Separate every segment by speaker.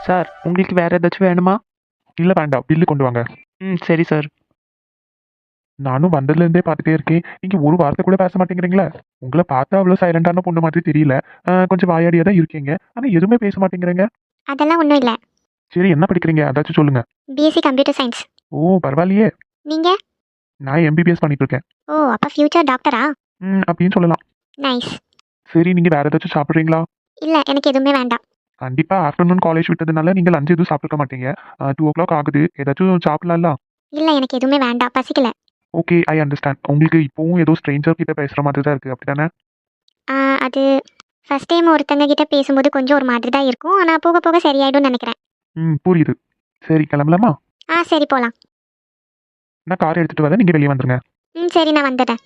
Speaker 1: Sir உங்களுக்கு வேறு ஏதாச்சும் வேணுமா?
Speaker 2: இல்லை வேண்டாம், பில்லு கொண்டு வாங்க.
Speaker 1: சரி சார்.
Speaker 2: நானும் வந்ததுலேருந்தே பார்த்துட்டே இருக்கேன், நீங்கள் ஒரு வார்த்தை கூட பேச மாட்டேங்கிறீங்களே. உங்களை பார்த்தா அவ்வளோ சைலண்டான பொண்ணு மாதிரி தெரியல. கொஞ்சம் வாயாடியாக தான் இருக்கீங்க, ஆனால் எதுவுமே பேச மாட்டேங்கிறீங்க.
Speaker 3: அதெல்லாம் ஒன்றும் இல்லை.
Speaker 2: சரி, என்ன படிக்கிறீங்க அதாச்சும் சொல்லுங்க.
Speaker 3: BSc computer science.
Speaker 2: ஓ பரவாயில்லையே.
Speaker 3: நீங்கள்?
Speaker 2: நான் எம்பிபிஎஸ் பண்ணிட்டு இருக்கேன்.
Speaker 3: ஓ அப்போ ஃப்யூச்சர் டாக்டரா?
Speaker 2: அப்படின்னு சொல்லலாம்.
Speaker 3: நைஸ்.
Speaker 2: சரி, நீங்கள் வேறு ஏதாச்சும் சாப்பிட்றீங்களா?
Speaker 3: இல்லை எனக்கு எதுவுமே வேண்டாம்.
Speaker 2: கண்டிப்பாக ஆஃப்டர்நூன் காலேஜ் விட்டதுனால நீங்கள் லஞ்ச் எதுவும் சாப்பிட்ருக்க மாட்டீங்க. 2 o'clock ஆகுது, ஏதாச்சும் சாப்பிடலாம்ல?
Speaker 3: இல்லை எனக்கு எதுவுமே வேண்டாம், பசிக்கல.
Speaker 2: Okay, I understand. உங்களுக்கு இப்போவும் ஏதோ ஸ்ட்ரேஞ்சர் கிட்ட பேசுகிற மாதிரி தான் இருக்குது, அப்படி தானே?
Speaker 3: அது ஃபர்ஸ்ட் டைம் ஒருத்தங்க கிட்ட பேசும்போது கொஞ்சம் ஒரு மாதிரி தான் இருக்கும், ஆனால் போக போக சரியாயிடும்னு நினைக்கிறேன்.
Speaker 2: புரியுது. சரி, கிளம்பலாமா?
Speaker 3: சரி போகலாம்.
Speaker 2: நான் கார் எடுத்துகிட்டு வரேன், நீங்கள் வெளியே வந்துருங்க.
Speaker 3: சரி நான் வந்துட்டேன்.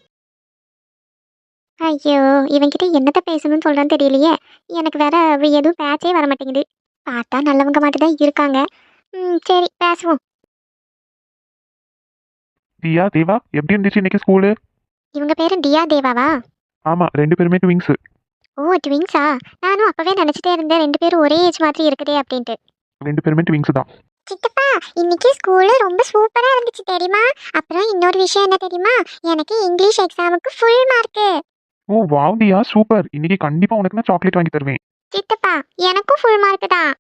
Speaker 3: ஐயோ இவன்கிட்ட என்னத்த பேசணும்னு சொல்கிறான்னு தெரியலையே. எனக்கு வேற எதுவும் பேச்சே வர மாட்டேங்குது. பார்த்தா நல்லவங்க மாதிரி தான் இருக்காங்க. சரி பேசுவோம்.
Speaker 2: தியா, தேவா, எப்படி இருந்துச்சு இன்னைக்கு ஸ்கூலு?
Speaker 3: இவங்க பேரு டியா தேவாவா?
Speaker 2: ஆமாம், 2 பேருமே ட்விங்ஸு.
Speaker 3: ஓ ட்விங்ஸா? நானும் அப்பவே நினைச்சிட்டே இருந்தேன் 2 பேரும் ஒரே ஏஜ் மாதிரி இருக்குதே அப்படின்ட்டு.
Speaker 2: 2 பேருமே ட்விங்ஸு தான்.
Speaker 3: சித்தப்பா இன்னைக்கு ஸ்கூலு ரொம்ப சூப்பரா இருந்துச்சு தெரியுமா? அப்புறம் இன்னொரு விஷயம் என்ன தெரியுமா? எனக்கு இங்கிலீஷ் எக்ஸாமுக்கு ஃபுல் மார்க்கு.
Speaker 2: ஓ வாவ் தியா, சூப்பர். இன்னைக்கு கண்டிப்பாக உனக்கு நான் சாக்லேட் வாங்கி தருவேன்.
Speaker 3: சித்தப்பா எனக்கும் ஃபுல் மார்க் தான்.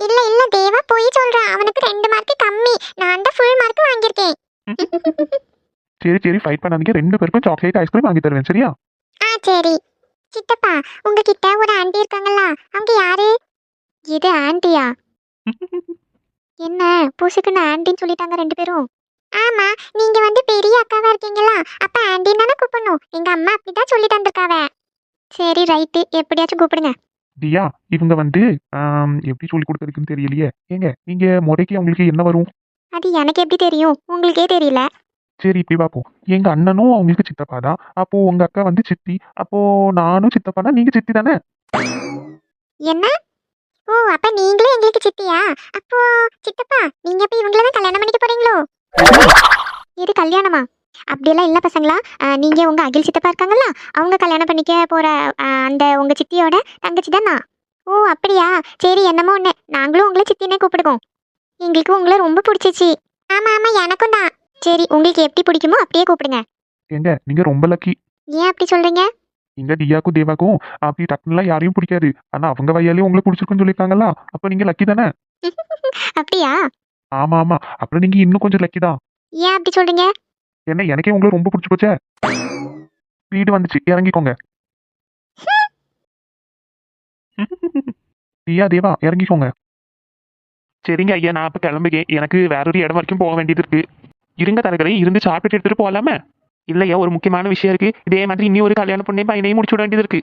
Speaker 3: இல்ல இல்ல தேவா போய் சொல்றான், அவனுக்கு 2 மார்க் கம்மி, நான் தான் ஃபுல் மார்க் வாங்கியிருக்கேன்.
Speaker 2: சரி சரி, ஃபைட் பண்ணாதீங்க, 2 பேருக்கும் சாக்லேட் ஐஸ்கிரீம் வாங்கி தருவேன், சரியா?
Speaker 3: சரி. சித்தப்பா உங்ககிட்ட ஒரு ஆண்டி இருக்காங்களா, அவங்க யாரு? இது ஆண்டியா? என்ன பூசுக்குன்னு ஆண்டின்னு சொல்லிட்டாங்க 2 பேரும்? ஆமா, நீங்க வந்து பெரிய அக்காவா இருக்கீங்களா, அப்ப ஆண்டின்னு தானே கூப்பிடணும். எங்க அம்மா அப்படிதான் சொல்லி தந்திருக்காவ. சரி ரைட்டு, எப்படியாச்சும் கூப்பிடுங்க.
Speaker 2: தியா, இவங்க வந்து எப்படி சொல்லி கொடுக்கறதுக்குன்னு தெரியலையே. ஏங்க நீங்க முறைக்கு அவங்களுக்கு என்ன வரும்?
Speaker 3: அது எனக்கு எப்படி தெரியும், உங்களுக்கே தெரியல.
Speaker 2: சரி, இப்படி பார்ப்போம். எங்க அண்ணனும் அவங்களுக்கு சித்தப்பா தான், அப்போ உங்க அக்கா வந்து சித்தி, அப்போ நானும் சித்தப்பானா நீங்க சித்தி தானே?
Speaker 3: என்ன? ஓ அப்ப நீங்களும் எங்களுக்கு சித்தியா? அப்போ சித்தப்பா நீங்க அப்ப இவங்கள தான் கல்யாணம் பண்ணிக்க போறீங்களோ? இது கல்யாணமா? அப்படியெல்லாம் இல்ல பசங்களா. நீங்க உங்க அகில் சித்தப்பா இருக்காங்கல்ல, அவங்க கல்யாணம் பண்ணிக்க போற அந்த உங்க சித்தியோட தங்கச்சி தானா? ஓ அப்படியா? சரி என்னமோ ஒண்ணு, நாங்களும் உங்களை சித்தினே கூப்பிடுவோம். எங்களுக்கு உங்களை ரொம்ப பிடிச்சிச்சு. ஆமா ஆமா எனக்கும் தான். சரி உங்களுக்கு எப்படி பிடிக்குமோ அப்படியே கூப்பிடுங்க.
Speaker 2: ஏங்க நீங்க ரொம்ப லக்கி.
Speaker 3: ஏன் அப்படி சொல்றீங்க?
Speaker 2: இங்க தியாக்கும் தேவாக்கும் அப்படி டக்குனுலாம் யாரையும் பிடிக்காது, ஆனா அவங்க வயலையும் உங்களுக்கு பிடிச்சிருக்குன்னு சொல்லியிருக்காங்களா, அப்ப நீங்க லக்கி தானே?
Speaker 3: அப்படியா?
Speaker 2: ஆமா ஆமா, அப்புறம் நீங்க இன்னும் கொஞ்சம் லக்கி தான்.
Speaker 3: ஏன் அப்படி சொல்றீங்க?
Speaker 2: என்ன, எனக்கே உங்களை ரொம்ப பிடிச்சி போச்சே. வீடு வந்துச்சு, இறங்கிக்கோங்க. தியா தேவா இறங்கிக்கோங்க. சரிங்க ஐயா, நான் அப்ப கிளம்புகேன், எனக்கு வேற ஒரு இடம் வரைக்கும் போக வேண்டியது இருக்கு. இருங்க தரகரை, இருந்து சாப்பிட்டு எடுத்துட்டு போகலாமே? இல்லையா, ஒரு முக்கியமான விஷயம் இருக்கு, இதே மாதிரி இன்னும் ஒரு கல்யாணம் பண்ணி பையனையும் முடிச்சு விட வேண்டியது இருக்கு.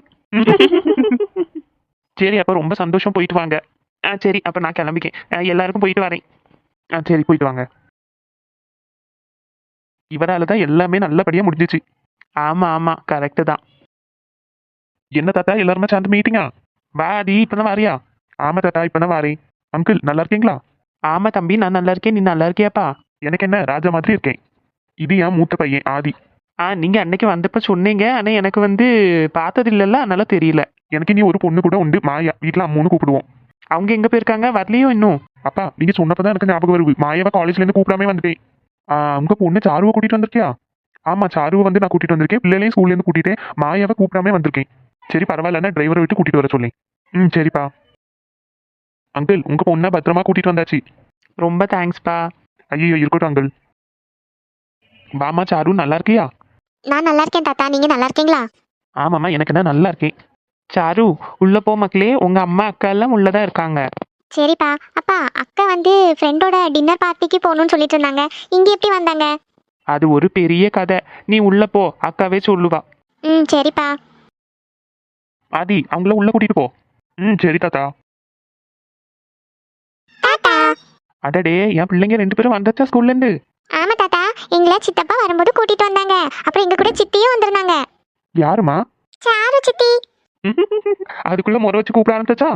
Speaker 2: சரி அப்ப ரொம்ப சந்தோஷம், போயிட்டு வாங்க. சரி அப்ப நான் கிளம்பிக்கேன், எல்லாருக்கும் போயிட்டு வரேன். சரி போயிட்டு வாங்க. இவரால தான் எல்லாமே நல்லபடியா முடிஞ்சிச்சு. ஆமா ஆமா கரெக்டு தான். என்ன தாத்தா எல்லாருமே சேர்ந்து மீட்டிங்கா? வாடி, இப்பதான் வாரியா? ஆமா தாத்தா, இப்பதான் வாரேன். அங்கிள் நல்லா இருக்கீங்களா? ஆமா தம்பி, நான் நல்லா இருக்கேன், நீ நல்லா இருக்கியாப்பா? எனக்கு என்ன, ராஜா மாதிரி இருக்கேன். இது என் மூத்த பையன் ஆதி. நீங்க அன்னைக்கு வந்தப்ப சொன்னீங்க, ஆனா எனக்கு வந்து பார்த்தது இல்லைல்ல, அதனால தெரியல. எனக்கு நீ ஒரு பொண்ணு கூட உண்டு, மாயா, வீட்டுல அம்முன்னு கூப்பிடுவோம். அவங்க எங்க போயிருக்காங்க, வரலையோ இன்னும்? அப்பா நீங்க சொன்னப்பதான் எனக்கு ஞாபகம் வருது, மாயாவை காலேஜ்ல இருந்து கூப்பிடாம வந்துட்டேன். உங்க பொண்ணு சாருவை கூட்டிட்டு வந்திருக்கியா? ஆமா, சாருவை வந்து நான் கூட்டிட்டு வந்திருக்கேன், பிள்ளைகளையும் ஸ்கூல்ல இருந்து கூட்டிட்டேன், மாயாவை கூப்பிடாம வந்திருக்கேன். சரி பரவாயில்லன்னா டிரைவரை விட்டு கூட்டிட்டு வர சொல்லி. சரிப்பா. அங்கிள் உங்க பொண்ணை பத்திரமா கூட்டிட்டு வந்தாச்சு. ரொம்ப தேங்க்ஸ்ப்பா. ஐயோ இருக்கட்டும் அங்கிள். வாமா சாரு, நல்லா இருக்கியா?
Speaker 3: நான் நல்லா இருக்கேன் தாத்தா, நீங்க நல்லா இருக்கீங்களா?
Speaker 2: ஆமாம்மா, எனக்கு என்ன நல்லா இருக்கேன். சாரு உள்ள போ மக்களே, உங்க அம்மா அக்கா எல்லாம் உள்ளதான் இருக்காங்க.
Speaker 3: சரிப்பா. அப்பா அக்கா வந்து ஃப்ரெண்டோட டின்னர் பார்ட்டிக்கு போகணும்னு சொல்லிட்டு இருந்தாங்க, இங்க எப்படி வந்தாங்க?
Speaker 2: அது ஒரு பெரிய கதை, நீ உள்ள போ, அக்காவே சொல்லுவா.
Speaker 3: சரிப்பா.
Speaker 2: ஆதி அவங்கள உள்ள கூட்டிட்டு போ. சரி தாத்தா.
Speaker 3: தாத்தா.
Speaker 2: அடடே, என் பிள்ளைங்க 2 பேரும் வந்தாச்சா ஸ்கூல்ல இருந்து?
Speaker 3: ஆமா தாத்தா, எங்களை சித்தப்பா வரும்போது கூட்டிட்டு வந்தாங்க, அப்புறம் எங்க கூட சித்தியும் வந்திருந்தாங்க.
Speaker 2: யாருமா?
Speaker 3: சாரு சித்தி.
Speaker 2: அதுக்குள்ள முறை வச்சு கூப்பிட ஆரம்பிச்சா?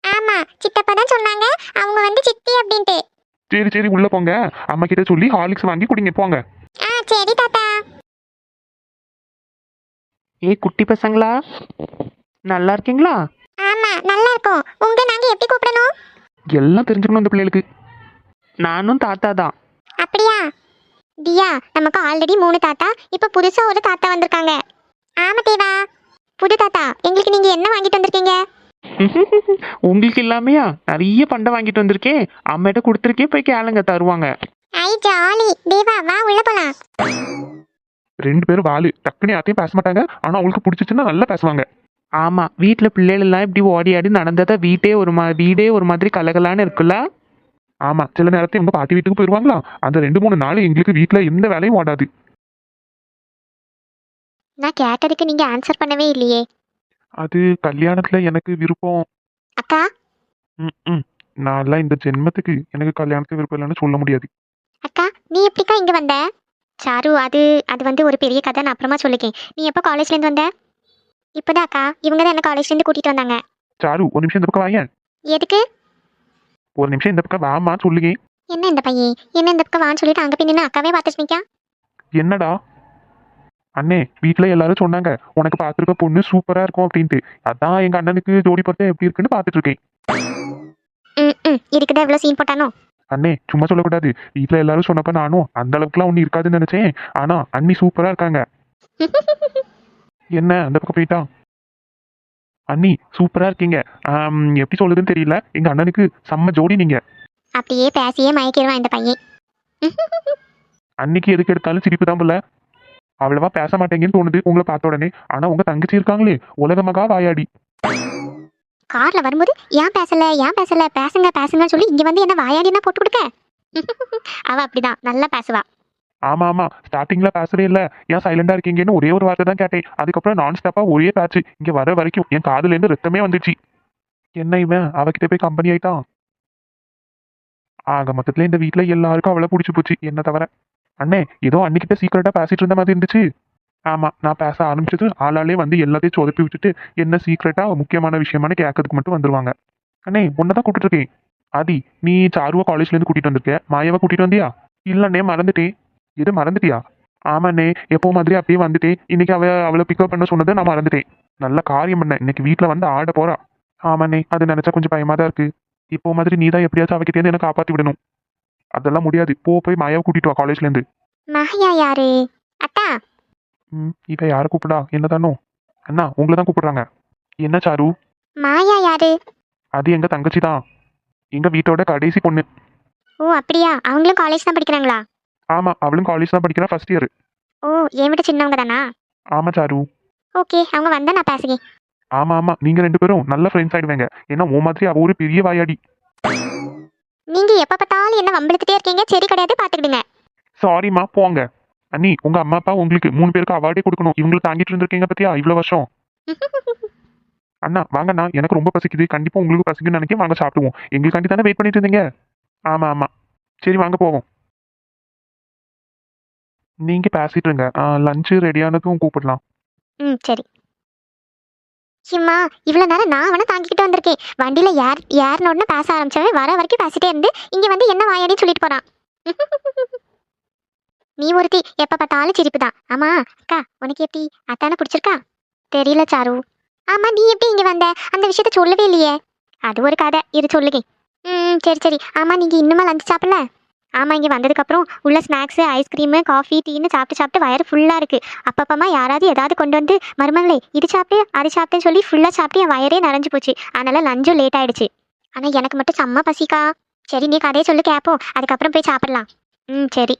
Speaker 3: ஆமா, சித்தப்பா தான் சொன்னாங்க அவங்க வந்து சித்தி அப்படின்ட்டு.
Speaker 2: சரி சரி உள்ள போங்க, அம்மா கிட்ட சொல்லி ஹார்லிக்ஸ் வாங்கி குடிங்க போங்க.
Speaker 3: சரி தாத்தா.
Speaker 2: குட்டி பசங்களா, நல்லா இருக்கீங்களா?
Speaker 3: ஆமா நல்லா இருக்கும். நாங்க எப்படி கூப்பிடணும்?
Speaker 2: எல்லாம் தெரிஞ்சுக்கணும் அந்த பிள்ளைகளுக்கு.
Speaker 1: நானும் தாத்தா தான்.
Speaker 3: அப்படியா தியா, நமக்கு ஆல்ரெடி 3 தாத்தா, இப்போ புதுசா ஒரு தாத்தா வந்திருக்காங்க. ஆமா தேவா, புது தாத்தா. எங்களுக்கு நீங்க என்ன வாங்கிட்டு வந்திருக்கீங்க?
Speaker 1: உங்களுக்கு இல்லாமையா நிறைய பண்டம் வாங்கிட்டு வந்திருக்கேன். அம்மாட்ட கொடுத்துருக்கேன், போய் கேளுங்க தருவாங்க.
Speaker 3: ஐ ஜாலி. தேவா வா உள்ள போலாம்.
Speaker 2: 2 பேரும் வாலு, டக்குனு யார்ட்டையும் பேச மாட்டாங்க. ஆனா அவங்களுக்கு பிடிச்சிச்சுன்னா நல்லா பேசுவாங்க.
Speaker 1: ஆமா, வீட்டுல பிள்ளைகள் எல்லாம் இப்படி ஓடி ஆடி நடந்ததா வீடே ஒரு மாதிரி கலகலான்னு இருக்குல்ல.
Speaker 2: ஆமா, சில நேரத்தை இவங்க பாட்டி வீட்டுக்கு போயிருவாங்களா, அந்த 2-3 நாள் எங்களுக்கு வீட்டுல எந்த வேலையும் ஓடாது.
Speaker 3: நான் கேட்டதுக்கு நீங்க ஆன்சர் பண்ணவே இல்லையே.
Speaker 2: அது கல்யாணத்துல எனக்கு விருப்பம்.
Speaker 3: அக்கா,
Speaker 2: ம் நான் எல்லாம் இந்த ஜென்மத்துக்கு எனக்கு கல்யாணத்துக்கு விருப்பம் இல்லைன்னு சொல்ல முடியாது.
Speaker 3: அக்கா நீ எப்படிக்கா இங்க வந்த? சாரு, அது வந்து ஒரு பெரிய கதை, நான் அப்புறமா சொல்லிக்கேன். நீ எப்போ காலேஜ்ல இருந்து வந்த? இப்போதான் அக்கா, இவங்க தான் என்ன காலேஜ்ல இருந்து கூட்டிட்டு வந்தாங்க.
Speaker 2: சாரு, ஒரு நிமிஷம் இந்த பக்கம் வாங்க.
Speaker 3: எதுக்கு?
Speaker 2: ஒரு நிமிஷம் இந்த பக்கம் வாமா சொல்லுங்க.
Speaker 3: என்ன இந்த பையன் என்ன இந்த பக்கம் வான்னு சொல்லிட்டு அங்க போய் நின்று அக்காவே பார்த்துட்டு நிக்கா?
Speaker 2: என்னடா அண்ணே, வீட்டுல எல்லாரும் சொன்னாங்க உனக்கு பார்த்துருக்க பொண்ணு சூப்பரா இருக்கும் அப்படின்ட்டு. அதான் எங்க அண்ணனுக்கு ஜோடி பொருத்தம் எப்படி இருக்குன்னு பார்த்துட்டு இருக்கேன்.
Speaker 3: இருக்குதா இவ்வளவு சீன் போட்டானோ?
Speaker 2: அண்ணே, சும்மா சொல்லக்கூடாது. வீட்டுல எல்லாரும் சொன்னப்ப நானும் அந்த அளவுக்குலாம் ஒண்ணு இருக்காதுன்னு நினைச்சேன். ஆனா அண்ணி சூப்பரா இருக்காங்க. என்ன அந்த பக்கம் போயிட்டா? அண்ணி சூப்பரா இருக்கீங்க. எப்படி சொல்லுதுன்னு தெரியல. எங்க அண்ணனுக்கு செம்ம ஜோடி நீங்க.
Speaker 3: அப்படியே பேசியே மயக்கிடுவான் இந்த பையன்.
Speaker 2: அன்னைக்கு எதுக்கு எடுத்தாலும் சிரிப்பு தான் போல. அவ்வளவா பேச மாட்டேங்கன்னு தோணுது உங்களை பார்த்த உடனே. ஆனா உங்க தங்கச்சி இருக்காங்களே, உலக மகா வாயாடி.
Speaker 3: கார்ல வரும்போது ஏன் பேசல பேசுங்கன்னு சொல்லி இங்க வந்து என்ன வாயாடினா போட்டு கொடுக்க. அவ அப்படிதான் நல்லா பேசுவா.
Speaker 2: ஆமா ஆமா, ஸ்டார்டிங்ல பேசவே இல்ல. ஏன் சைலண்டா இருக்கீங்கன்னு ஒரே ஒரு வார்த்தை தான் கேட்டேன். அதுக்கப்புறம் நான் ஸ்டாப்பா ஒரே பேச்சு. இங்க வர வரைக்கும் என் காதுல இருந்து ரத்தமே வந்துச்சு. என்ன இவன் அவகிட்ட போய் கம்பெனி ஆயிட்டான். ஆக மொத்தத்துல இந்த வீட்டுல எல்லாருக்கும் அவளை பிடிச்சி போச்சு, என்ன தவிர. அண்ணே, ஏதோ அன்னைக்கிட்ட சீக்கிரட்டா பேசிட்டு இருந்த மாதிரி இருந்துச்சு. ஆமா, நான் பேச ஆரம்பிச்சது ஆளாலே வந்து எல்லாத்தையும் சொதப்பி விட்டுட்டு என்ன சீக்கிரட்டா முக்கியமான விஷயமான கேட்கறதுக்கு மட்டும் வந்துருவாங்க. அண்ணே, உன்னதான் கூப்பிட்டு இருக்கேன். ஆதி, நீ சாருவா காலேஜ்ல இருந்து கூட்டிட்டு வந்திருக்க, மாயாவை கூட்டிட்டு வந்தியா? இல்லண்ணே, மறந்துட்டேன். எது மறந்துட்டியா? ஆமாண்ணே, எப்போ மாதிரி அப்படியே வந்துட்டேன். இன்னைக்கு அவளை பிக்கப் பண்ண சொன்னதை நான் மறந்துட்டேன். நல்ல காரியம் பண்ண, இன்னைக்கு வீட்டுல வந்து ஆட போறா. ஆமாண்ணே, அது நினைச்சா கொஞ்சம் பயமா தான் இருக்கு. இப்போ மாதிரி நீ தான் எப்படியாச்சும் அவகிட்டேருந்து எனக்கு காப்பாத்தி விடணும். அதெல்லாம் முடியாது. போய் மாயாவை கூட்டிட்டு வா காலேஜ்ல இருந்து.
Speaker 3: மாயா யாரு? அத்தா.
Speaker 2: இவ யாரை கூப்பிடா? என்னதானோ அண்ணா, உங்களை தான் கூப்பிடுறாங்க. என்ன சாரு?
Speaker 3: மாயா யாரு?
Speaker 2: அது எங்க தங்கச்சி தான், எங்க வீட்டோட கடைசி பொண்ணு.
Speaker 3: ஓ அப்படியா, அவங்களும் காலேஜ் தான் படிக்கிறாங்களா?
Speaker 2: ஆமா, அவளும் காலேஜ் தான் படிக்கிறா, ஃபர்ஸ்ட் இயர்.
Speaker 3: ஓ, என் விட சின்னவங்க தானா?
Speaker 2: ஆமா சாரு.
Speaker 3: ஓகே, அவங்க வந்தா நான் பேசுகிறேன்.
Speaker 2: ஆமா ஆமா, நீங்க 2 பேரும் நல்ல ஃப்ரெண்ட்ஸ் ஆயிடுவாங்க. ஏன்னா உன் மாதிரி அவ ஒரு பெரிய வாயாடி.
Speaker 3: நீங்க எப்ப பார்த்தாலும் என்ன வம்பிழுத்துட்டே இருக்கீங்க. சரி கிடையாது, பாத்துக்கிடுங்க.
Speaker 2: சாரிம்மா, போங்க. அண்ணி, உங்க அம்மா அப்பா உங்களுக்கு 3 பேருக்கு அவார்டே கொடுக்கணும். இவங்களை தாங்கிட்டு இருந்திருக்கீங்க பத்தியா இவ்வளவு வருஷம். அண்ணா வாங்கண்ணா, எனக்கு ரொம்ப பசிக்குது. கண்டிப்பா உங்களுக்கு பசிக்குன்னு நினைக்கிறேன். வாங்க சாப்பிடுவோம். எங்களுக்காண்டி தானே வெயிட் பண்ணிட்டு இருந்தீங்க. ஆமா ஆமா, சரி வாங்க போவோம். நீங்க பேசிட்டு இருங்க, லஞ்சு ரெடியானதும் கூப்பிடலாம்.
Speaker 3: சரி. சும்மா இவ்வளவு நேரம் நான் அவனை தாங்கிக்கிட்டு வந்திருக்கேன். வண்டியில யாருன்னு உடனே பேச ஆரம்பிச்சவன் வர வரைக்கும் பேசிட்டே இருந்து இங்க வந்து என்ன வாயாடின்னு சொல்லிட்டு போறான். நீ ஒருத்தி எப்ப பார்த்தாலும் சிரிப்பு தான். ஆமா அக்கா, உனக்கு எப்படி அத்தான பிடிச்சிருக்கா? தெரியல சாரு. ஆமா, நீ எப்படி இங்க வந்த? அந்த விஷயத்த சொல்லவே இல்லையே. அது ஒரு கதை, இது சொல்லுங்க. சரி. ஆமா, நீங்க இன்னுமா லஞ்ச் சாப்பிடல? ஆமா, இங்க வந்ததுக்கு அப்புறம் உள்ள ஸ்நாக்ஸ், ஐஸ்கிரீமு, காஃபி, டீன்னு சாப்பிட்டு வயிறு ஃபுல்லா இருக்கு. அப்பப்பமா யாராவது ஏதாவது கொண்டு வந்து மருமகளே இது சாப்பிட்டு அது சாப்பிட்டுன்னு சொல்லி ஃபுல்லா சாப்பிட்டு என் வயரே நிறைஞ்சு போச்சு. அதனால லஞ்சும் லேட் ஆயிடுச்சு. ஆனா எனக்கு மட்டும் செம்ம பசிக்கா. சரி, நீ கதையை சொல்லி கேட்போம், அதுக்கப்புறம் போய் சாப்பிடலாம். சரி.